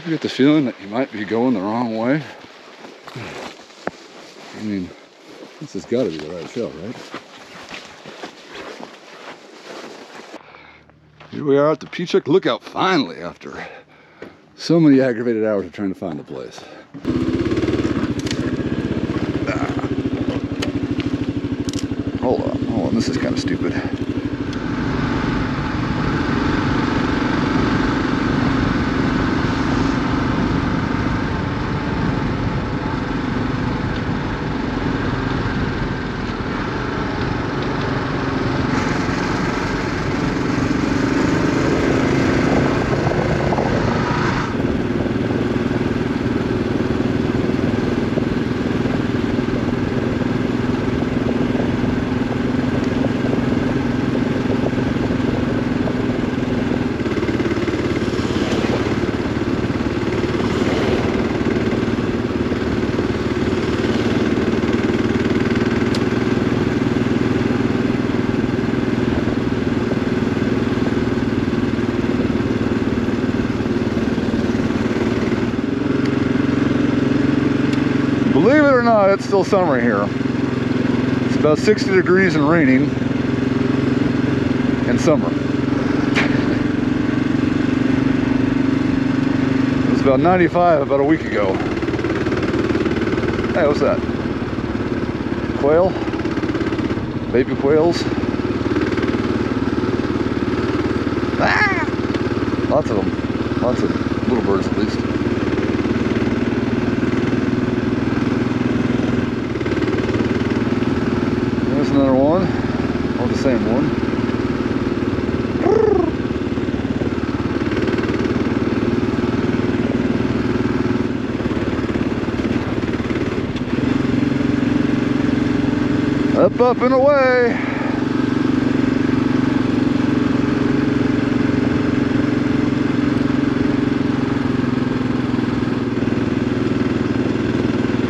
I get the feeling that you might be going the wrong way. I mean, this has got to be the right trail, right? Here we are at the Pechuck Lookout, finally, after so many aggravated hours of trying to find the place. Hold on, this is kind of stupid. Believe it or not, it's still summer here. It's about 60 degrees and raining in summer. It was about 95 about a week ago. Hey, what's that? Quail? Baby quails? Ah! Lots of them. Lots of little birds at least. Another one, or the same one. Up, up, and away.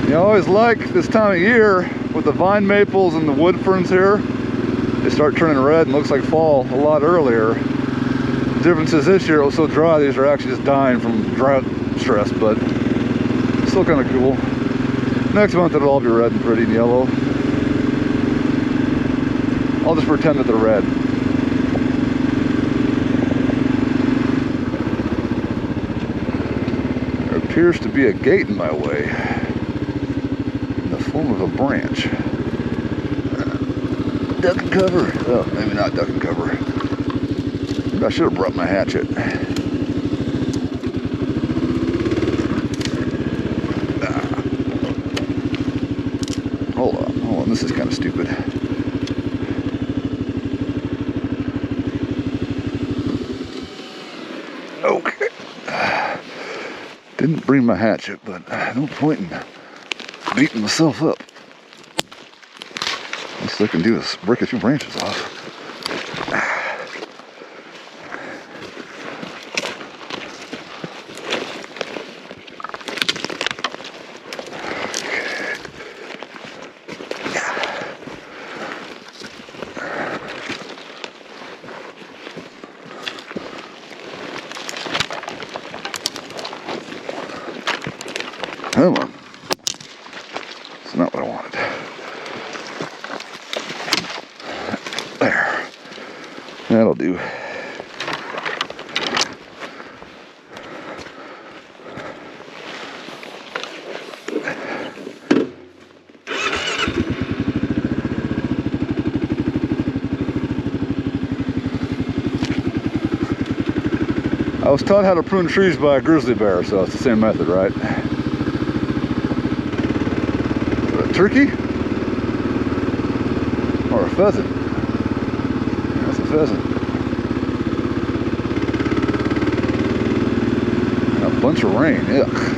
You always like this time of year with the vine maples and the wood ferns here. They start turning red and looks like fall a lot earlier. The difference is this year it was so dry, these are actually just dying from drought stress, but still kind of cool. Next month it'll all be red and pretty and yellow. I'll just pretend that they're red. There appears to be a gate in my way, in the form of a branch. Duck and cover. Oh, maybe not duck and cover. Maybe I should have brought my hatchet. Hold on, this is kind of stupid. Okay. Didn't bring my hatchet, but no point in beating myself up. All I can do is break a few branches off. Come on. That's not what I wanted. There. That'll do. I was taught how to prune trees by a grizzly bear, so it's the same method, right? Turkey? Or a pheasant? That's a pheasant. And a bunch of rain, yuck.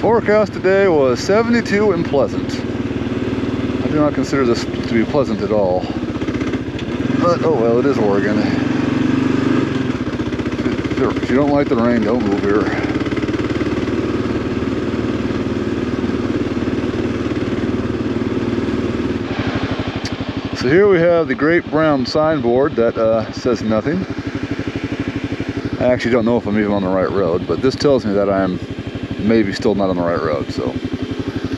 Forecast today was 72 and pleasant. I do not consider this to be pleasant at all. But oh well, it is Oregon. If you don't like the rain, don't move here. So here we have the great brown signboard that says nothing. I actually don't know if I'm even on the right road, but this tells me that I am maybe still not on the right road. So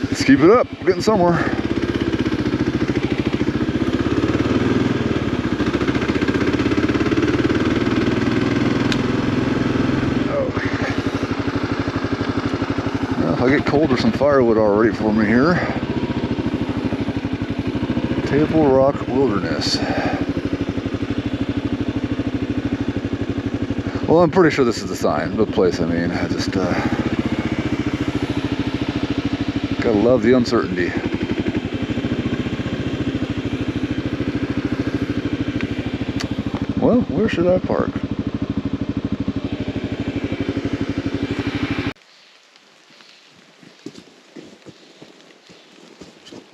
let's keep it up. We're getting somewhere. I'll get cold or some firewood already for me here. Table Rock Wilderness. Well, I'm pretty sure this is the sign, the place. I mean, I just gotta love the uncertainty. Well, where should I park?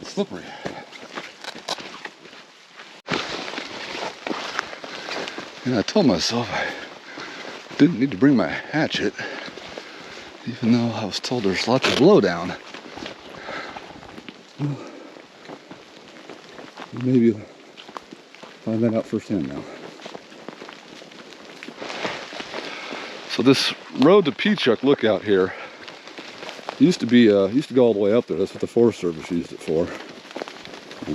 Slippery. And I told myself I didn't need to bring my hatchet, even though I was told there's lots of blowdown. Well, maybe find that out firsthand now. So this road to Pechuck Lookout here used to go all the way up there. That's what the Forest Service used it for. I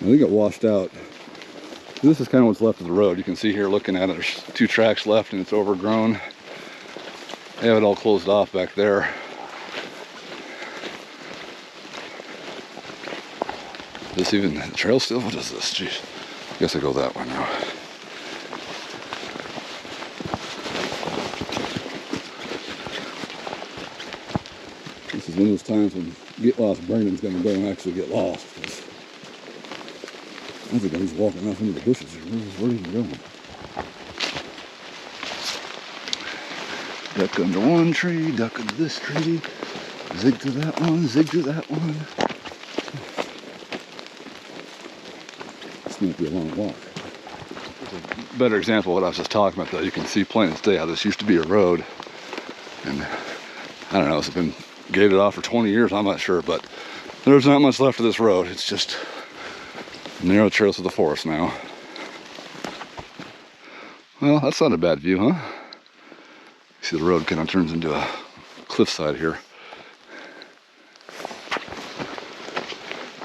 think it washed out. This is kind of what's left of the road. You can see here looking at it, there's 2 tracks left and it's overgrown. They have it all closed off back there. Is this even the trail still? What is this? Jeez. I guess I go that way now. This is one of those times when get lost Brandon's going to go and actually get lost. I think he's walking off into the bushes. Where's he going? Duck under one tree, duck under this tree, zig through that one, zig through that one. This might be a long walk. A better example of what I was just talking about, though. You can see plain as day how this used to be a road. And I don't know, it's been gated off for 20 years, I'm not sure, but there's not much left of this road. It's just narrow trails of the forest now. Well, that's not a bad view, huh? See, the road kind of turns into a cliffside here.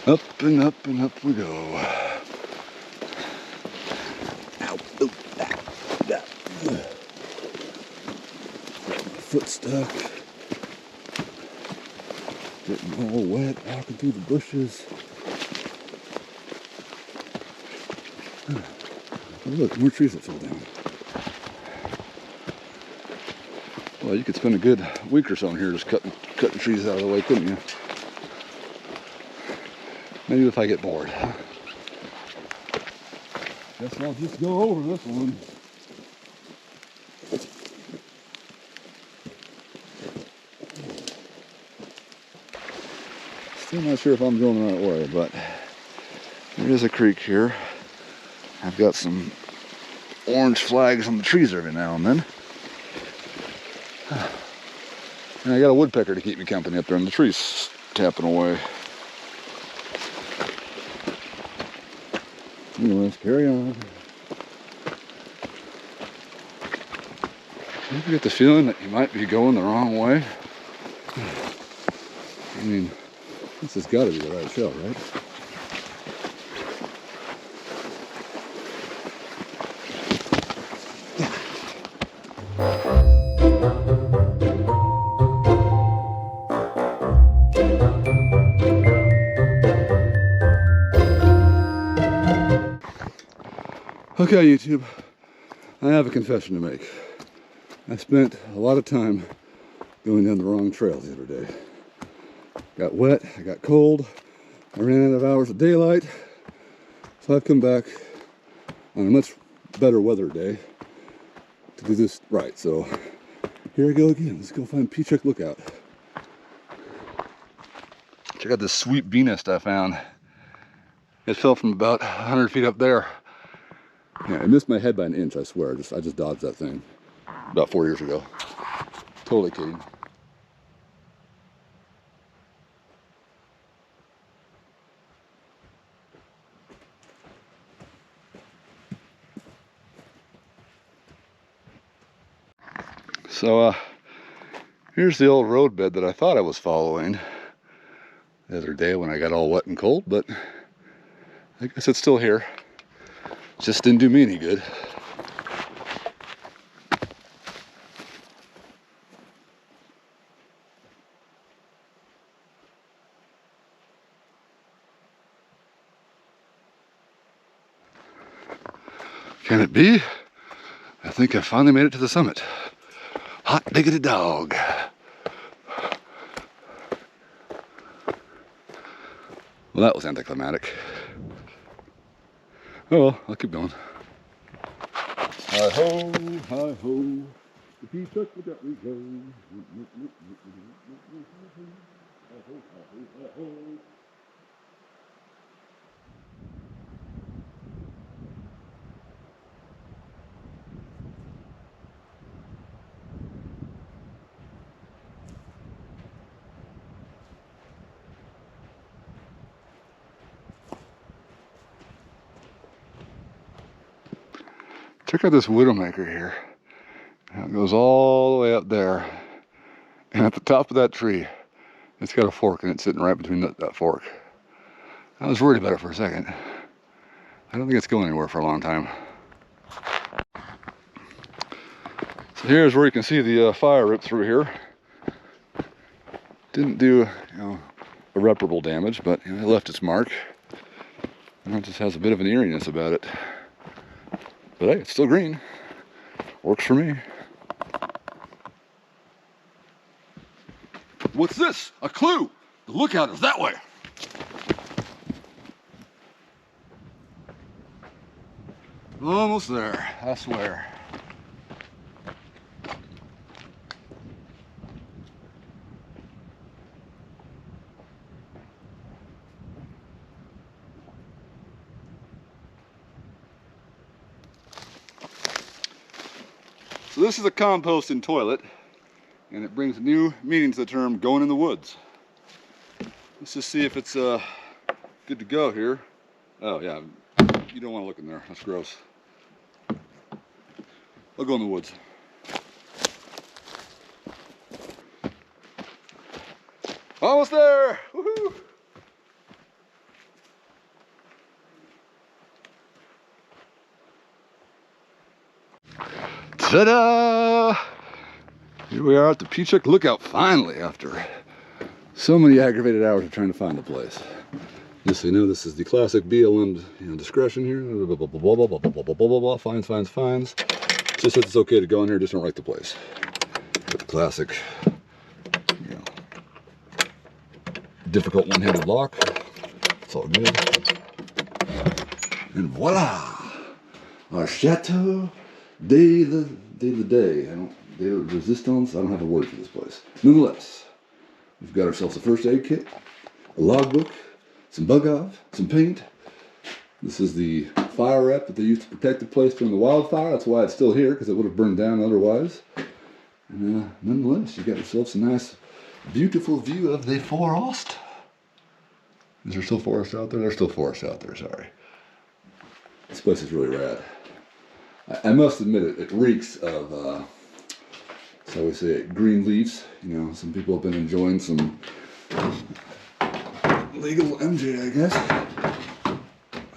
Up and up and up we go. Ow, oh, that. My foot stuck. Getting all wet, walking through the bushes. Oh, look, more trees that fell down. Well, you could spend a good week or so in here just cutting trees out of the way, couldn't you? Maybe if I get bored. Guess I'll just go over this one. Still not sure if I'm going the right way, but there is a creek here. I've got some orange flags on the trees every now and then. And I got a woodpecker to keep me company up there in the trees, tapping away. Anyways, carry on. You get the feeling that you might be going the wrong way. I mean, this has got to be the right trail, right? Okay, YouTube, I have a confession to make. I spent a lot of time going down the wrong trail the other day. Got wet, I got cold, I ran out of hours of daylight, so I've come back on a much better weather day to do this right. So here I go again. Let's go find Pechuck Lookout. Check out this sweet bee nest I found. It fell from about 100 feet up there. Yeah, I missed my head by an inch, I swear. I just dodged that thing about 4 years ago. Totally kidding. So, here's the old road bed that I thought I was following the other day when I got all wet and cold, but I guess it's still here. Just didn't do me any good. Can it be? I think I finally made it to the summit. Hot diggity dog. Well, that was anticlimactic. Oh well, I'll keep going. Hi-ho, hi-ho, the Pechuck Lookout we go. Hi-ho, hi-ho, hi-ho. Check out this widowmaker here. It goes all the way up there. And at the top of that tree, it's got a fork and it's sitting right between that fork. I was worried about it for a second. I don't think it's going anywhere for a long time. So here's where you can see the fire rip through here. Didn't do, irreparable damage, but it left its mark. And it just has a bit of an eeriness about it. But hey, it's still green. Works for me. What's this? A clue! The lookout is that way! Almost there, I swear. So this is a composting toilet, and it brings new meaning to the term going in the woods. Let's just see if it's good to go here. Oh yeah, you don't want to look in there, that's gross. I'll go in the woods. Almost there! Woohoo! Ta-da! Here we are at the Pechuck Lookout finally, after so many aggravated hours of trying to find the place. Just so you know, this is the classic BLM discretion here. Blah, blah, blah, blah, blah, blah, blah, blah, blah, blah, blah. Fines, fines, fines. Just says it's okay to go in here, just don't wreck the place. Got the classic, difficult one-handed lock. It's all good. And voila! Our Chateau de la Day. Day of Resistance. I don't have a word for this place. Nonetheless, we've got ourselves a first aid kit, a logbook, some bug off, some paint. This is the fire wrap that they used to protect the place during the wildfire. That's why it's still here, because it would have burned down otherwise. And nonetheless, you got yourself a nice, beautiful view of the forest. Is there still forest out there? There's still forest out there, sorry. This place is really rad. I must admit it reeks of, so we say it, green leaves. Some people have been enjoying some legal MJ, I guess.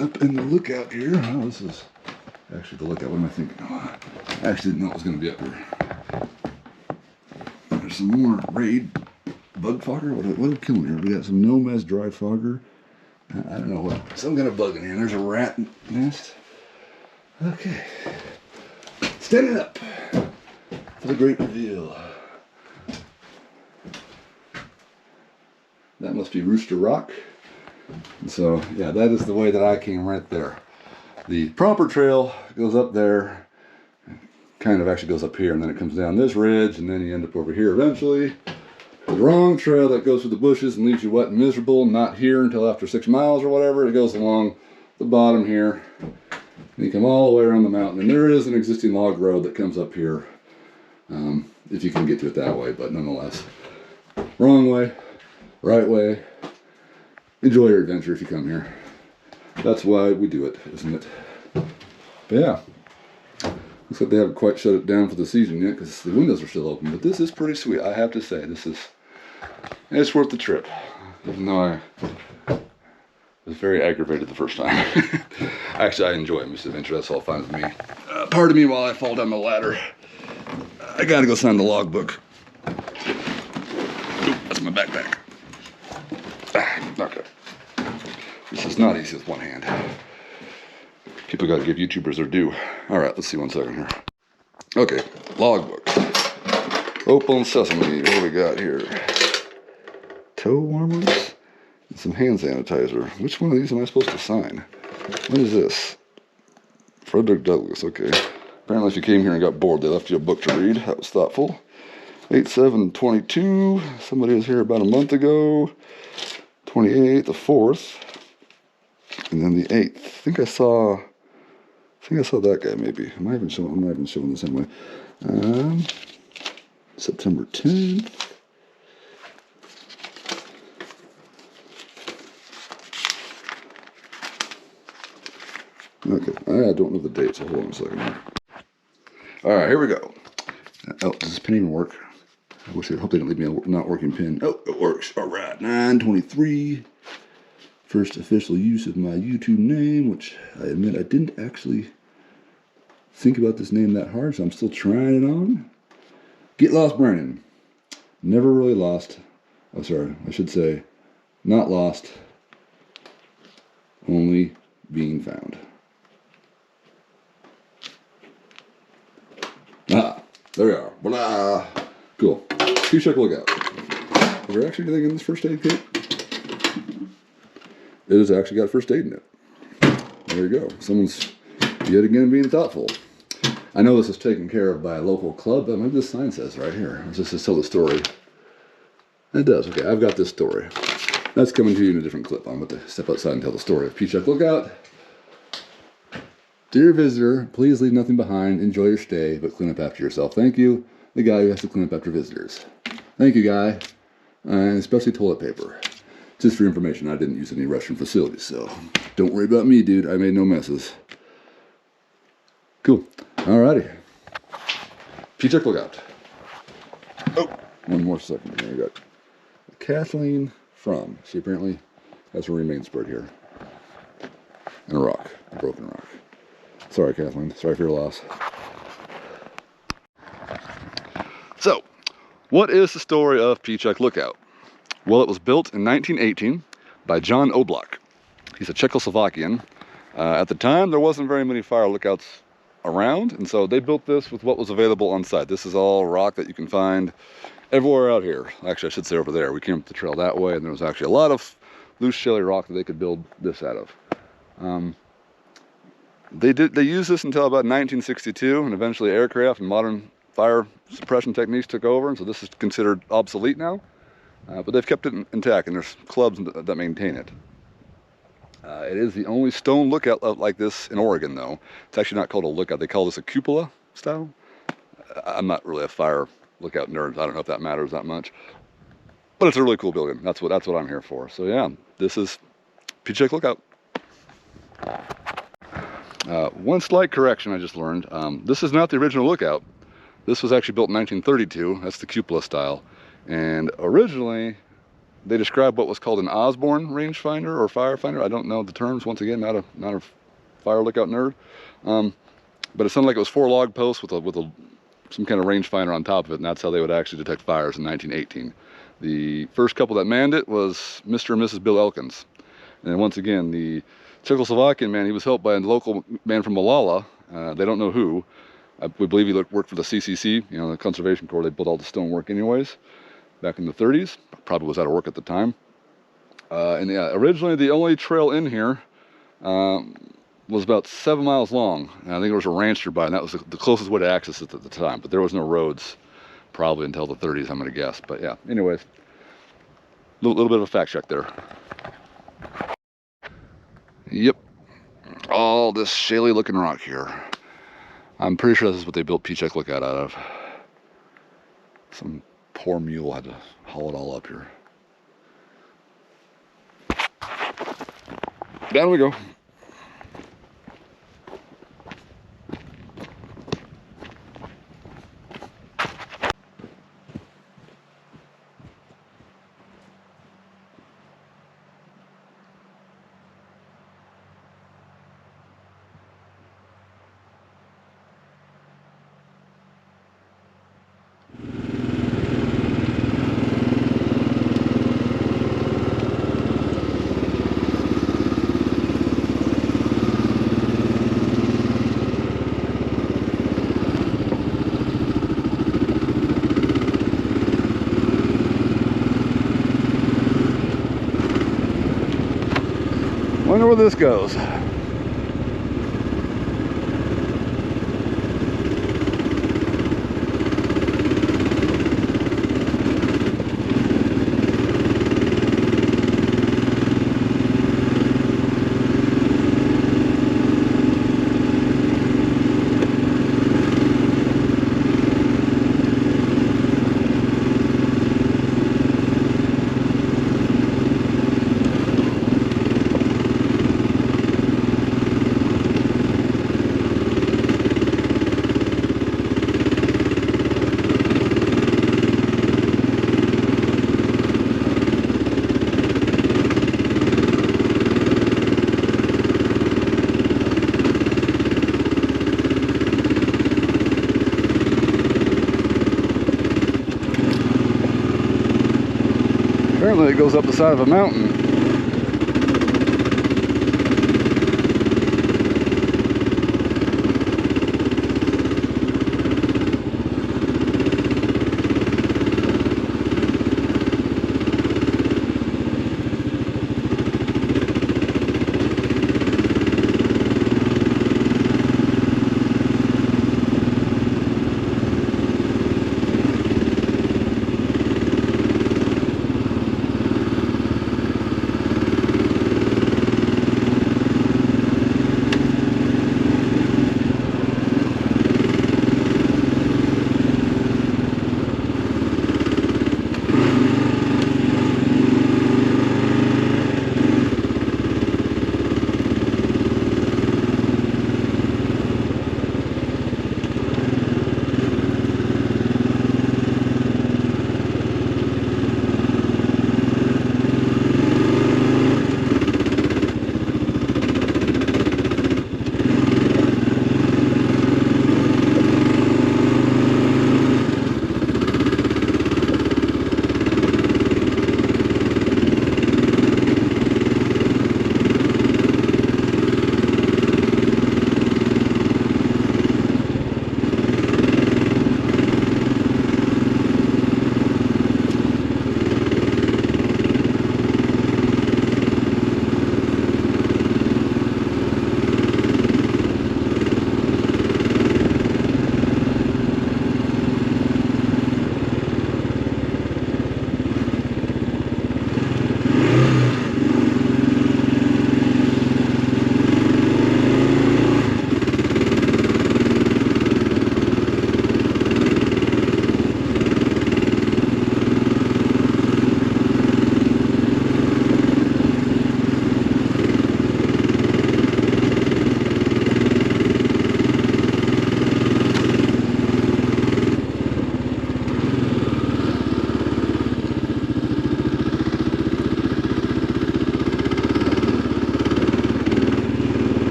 Up in the lookout here. Oh, this is actually the lookout. What am I thinking? Oh, I actually didn't know it was going to be up here. There's some more raid bug fogger. What are we killing here? We got some no-mess dry fogger. I don't know what. Some kind of bug in here. There's a rat nest. Okay. Standing up for the great reveal. That must be Rooster Rock. And so, yeah, that is the way that I came right there. The proper trail goes up there, kind of actually goes up here, and then it comes down this ridge, and then you end up over here eventually. The wrong trail that goes through the bushes and leaves you wet and miserable, not here until after 6 miles or whatever. It goes along the bottom here, And you come all the way around the mountain, and there is an existing log road that comes up here, if you can get to it that way, but nonetheless. Wrong way, right way. Enjoy your adventure if you come here. That's why we do it, isn't it? But yeah, looks like they haven't quite shut it down for the season yet because the windows are still open, but this is pretty sweet. I have to say, it's worth the trip, even though I was very aggravated the first time. Actually, I enjoy this adventure. That's all fine with me. Pardon me while I fall down the ladder. I gotta go sign the logbook. Oop, that's my backpack. Okay. This is not easy with one hand. People gotta give YouTubers their due. All right, let's see 1 second here. Okay, logbook. Open sesame. What do we got here? Toe warmers and some hand sanitizer. Which one of these am I supposed to sign? What is this? Frederick Douglass. Okay. Apparently, if you came here and got bored, they left you a book to read. That was thoughtful. 8/7/22. Somebody was here about a month ago. 28th, the 4th, and then the 8th. I think I saw that guy maybe. I'm not even showing this anyway. September 10th. Okay, I don't know the date, so hold on a second here. All right, here we go. Oh, does this pen even work? I hope they didn't leave me a not working pin. Oh, it works. All right, 9/23. First official use of my YouTube name, which I admit I didn't actually think about this name that hard, so I'm still trying it on. Get Lost Brandon. Never really lost. Oh, sorry, I should say not lost, only being found. Ah, there we are. Blah. Cool. Pechuck Lookout. Is there actually anything in this first aid kit? It has actually got first aid in it. There you go. Someone's yet again being thoughtful. I know this is taken care of by a local club, but maybe this sign says right here. Let's just tell the story. It does. Okay, I've got this story. That's coming to you in a different clip. I'm about to step outside and tell the story of Pechuck Lookout. Dear visitor, please leave nothing behind. Enjoy your stay, but clean up after yourself. Thank you, the guy who has to clean up after visitors. Thank you, guy. And especially toilet paper. Just for information, I didn't use any restroom facilities, so don't worry about me, dude. I made no messes. Cool. Alrighty. Pechuck Lookout. Oh, one more second. There we go. Kathleen from. She apparently has her remains spread here. And a rock. A broken rock. Sorry, Kathleen. Sorry for your loss. So, what is the story of Pechuck Lookout? Well, it was built in 1918 by John Oblak. He's a Czechoslovakian. At the time, there wasn't very many fire lookouts around, and so they built this with what was available on site. This is all rock that you can find everywhere out here. Actually, I should say over there. We came up the trail that way, and there was actually a lot of loose shelly rock that they could build this out of. They used this until about 1962, and eventually aircraft and modern fire suppression techniques took over, and so this is considered obsolete now. But they've kept it intact, and there's clubs that maintain it. It is the only stone lookout like this in Oregon, though. It's actually not called a lookout. They call this a cupola style. I'm not really a fire lookout nerd. I don't know if that matters that much. But it's a really cool building. That's what I'm here for. So yeah, this is Pechuck Lookout. One slight correction I just learned. This is not the original lookout. This was actually built in 1932. That's the cupola style. And originally, they described what was called an Osborne rangefinder or firefinder. I don't know the terms. Once again, not a fire lookout nerd. But it sounded like it was 4 log posts with some kind of rangefinder on top of it, and that's how they would actually detect fires in 1918. The first couple that manned it was Mr. and Mrs. Bill Elkins. And then once again, the Czechoslovakian man, he was helped by a local man from Malala. They don't know who. We believe he worked for the CCC, the Conservation Corps. They built all the stonework anyways. Back in the 30s, probably was out of work at the time. And yeah, originally the only trail in here was about 7 miles long. And I think there was a ranch nearby, and that was the closest way to access it at the time. But there was no roads probably until the 30s, I'm going to guess. But yeah, anyways, little bit of a fact check there. Yep, all all this shaly looking rock here. I'm pretty sure this is what they built Pechuck Lookout out of. Some poor mule had to haul it all up here. Down we go. Wonder where this goes. Apparently it goes up the side of a mountain.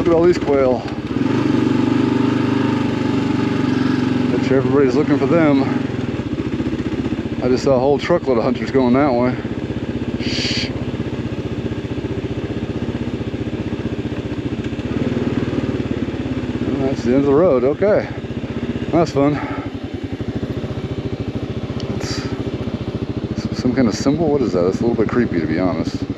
Look at all these quail. Bet you everybody's looking for them. I just saw a whole truckload of hunters going that way. Shh. That's the end of the road. Okay, that's fun. It's some kind of symbol. What is that? It's a little bit creepy, to be honest.